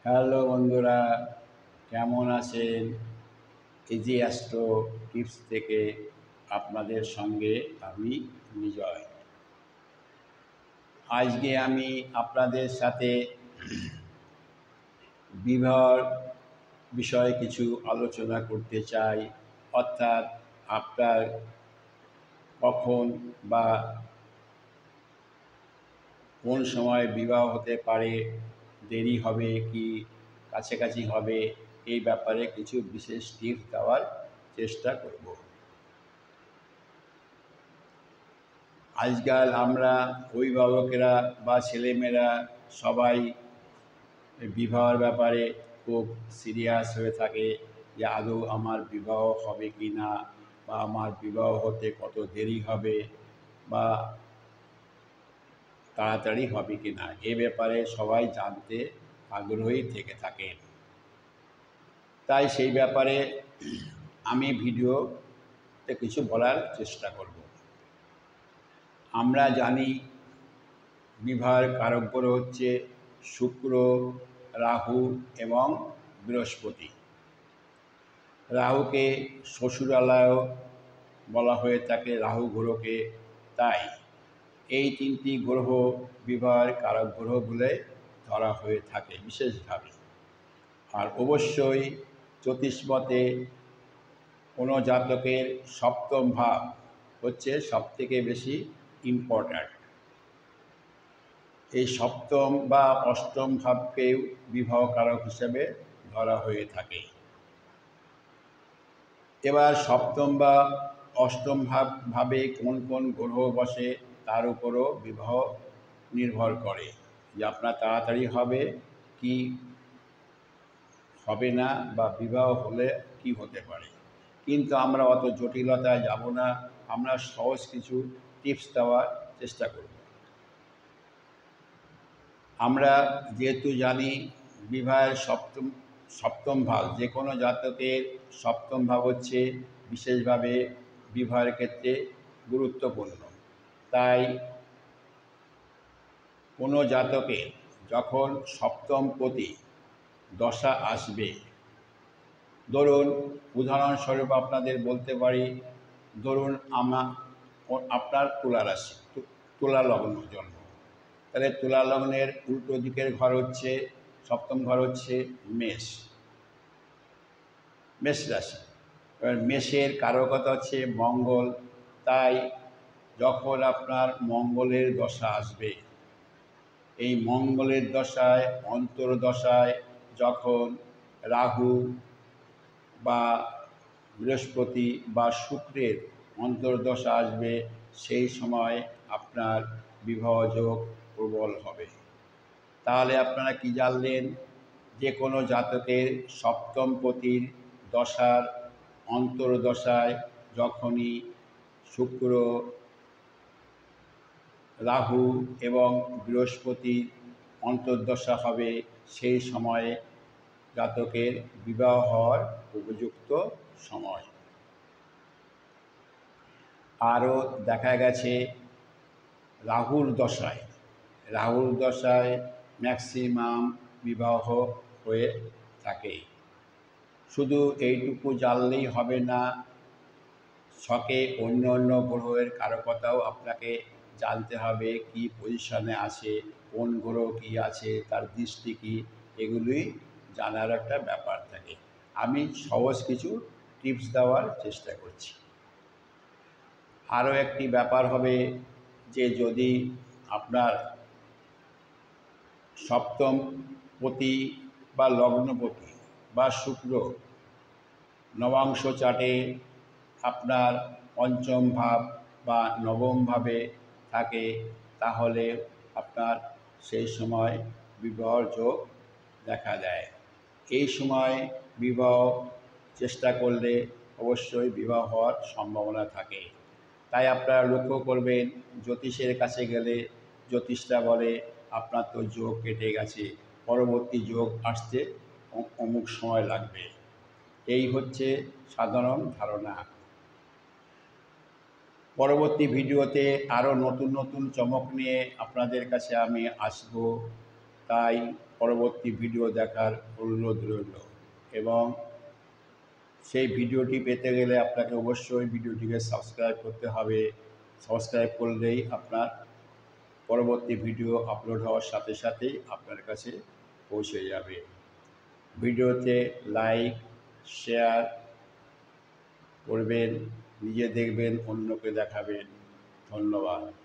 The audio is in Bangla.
হ্যালো বন্ধুরা, কেমন আছেন? ইজি অ্যাস্ট্রো টিপস থেকে আপনাদের সঙ্গে আমি বিজয়। আজকে আমি আপনাদের সাথে বিবাহর বিষয়ে কিছু আলোচনা করতে চাই। অর্থাৎ আপনার কখন বা কোন সময় বিবাহ হতে পারে, দেরি হবে কি কাছাকাছি হবে, এই ব্যাপারে কিছু বিশেষ টিপস দেওয়ার চেষ্টা করব। আজকাল আমরা অভিভাবকেরা বা ছেলেমেয়েরা সবাই বিবাহের ব্যাপারে খুব সিরিয়াস হয়ে থাকে যে আদৌ আমার বিবাহ হবে কি না, বা আমার বিবাহ হতে কত দেরি হবে, বা তাড়াতাড়ি হবে কি না, এ ব্যাপারে সবাই জানতে আগ্রহী থেকে থাকেন। তাই সেই ব্যাপারে আমি ভিডিওতে কিছু বলার চেষ্টা করব। আমরা জানি বিবাহের কারক গ্রহ হচ্ছে শুক্র, রাহু এবং বৃহস্পতি। রাহুকে শ্বশুরালয়ও বলা হয়ে থাকে, রাহু গ্রহকে। তাই এই তিনটি গ্রহ বিবাহের কারক গ্রহ বলে ধরা হয়ে থাকে বিশেষভাবে। আর অবশ্যই জ্যোতিষমতে কোনো জাতকের সপ্তম ভাব হচ্ছে সবথেকে বেশি ইম্পর্ট্যান্ট। এই সপ্তম বা অষ্টম ভাবকেও বিবাহ কারক হিসেবে ধরা হয়ে থাকে। এবার সপ্তম বা অষ্টম ভাবে কোন কোন গ্রহ বসে তার উপরও বিবাহ নির্ভর করে, যে আপনার তাড়াতাড়ি হবে কি হবে না, বা বিবাহ হলে কি হতে পারে। কিন্তু আমরা অত জটিলতায় যাব না, আমরা সহজ কিছু টিপস দেওয়ার চেষ্টা করব। আমরা যেহেতু জানি বিবাহের সপ্তম সপ্তম ভাব, যে কোনো জাতকের সপ্তম ভাব হচ্ছে বিশেষভাবে বিবাহের ক্ষেত্রে গুরুত্বপূর্ণ। তাই কোনো জাতকের যখন সপ্তমপতি দশা আসবে, ধরুন উদাহরণস্বরূপ আপনাদের বলতে পারি, ধরুন আপনার তুলা রাশি, তুলা লগ্ন জন্ম, তাহলে তুলা লগ্নের উল্টো দিকের ঘর হচ্ছে, সপ্তম ঘর হচ্ছে মেষ, মেষ রাশি। এবার মেষের কারকতা হচ্ছে মঙ্গল। তাই যখন আপনার মঙ্গলের দশা আসবে, এই মঙ্গলের দশায় অন্তর্দশায় যখন রাহু বা বৃহস্পতি বা শুক্রের অন্তর্দশা আসবে, সেই সময় আপনার বিবাহ যোগ প্রবল হবে। তাহলে আপনারা কি জানলেন, যে কোনো জাতকের সপ্তমপতির দশার অন্তর্দশায় যখনই শুক্র, রাহু এবং বৃহস্পতির অন্তর্দশা হবে, সেই সময়ে জাতকের বিবাহ হওয়ার উপযুক্ত সময়। আরও দেখা গেছে রাহুর দশায় ম্যাক্সিমাম বিবাহ হয়ে থাকে। শুধু এইটুকু জানলেই হবে না, ছকে অন্য অন্য গ্রহের কারকতাও আপনাকে জানতে হবে, কি পজিশনে আছে, কোন গ্রহ কী আছে, তার দৃষ্টি কী, এগুলোই জানার একটা ব্যাপার থাকে। আমি সহজ কিছু টিপস দেওয়ার চেষ্টা করছি। আরও একটি ব্যাপার হবে যে যদি আপনার সপ্তমপতি বা লগ্নপতি বা শুক্র নবাংশ চাটে আপনার পঞ্চম ভাব বা নবম ভাবে থাকে, তাহলে আপনার সেই সময় বিবাহ যোগ দেখা দেয়। এই সময় বিবাহ চেষ্টা করলে অবশ্যই বিবাহ হওয়ার সম্ভাবনা থাকে। তাই আপনারা লক্ষ্য করবেন, জ্যোতিষের কাছে গেলে জ্যোতিষরা বলে আপনার তো যোগ কেটে গেছে, পরবর্তী যোগ আসতে অমুক সময় লাগবে। এই হচ্ছে সাধারণ ধারণা। পরবর্তী ভিডিওতে আরও নতুন নতুন চমক নিয়ে আপনাদের কাছে আমি আসব। তাই পরবর্তী ভিডিও দেখার অনুরোধ রইল। এবং সেই ভিডিওটি পেতে গেলে আপনাকে অবশ্যই ভিডিওটিকে সাবস্ক্রাইব করতে হবে। সাবস্ক্রাইব করলেই আপনার পরবর্তী ভিডিও আপলোড হওয়ার সাথে সাথেই আপনার কাছে পৌঁছে যাবে। ভিডিওতে লাইক, শেয়ার করবেন, নিজে দেখবেন, অন্যকে দেখাবেন। ধন্যবাদ।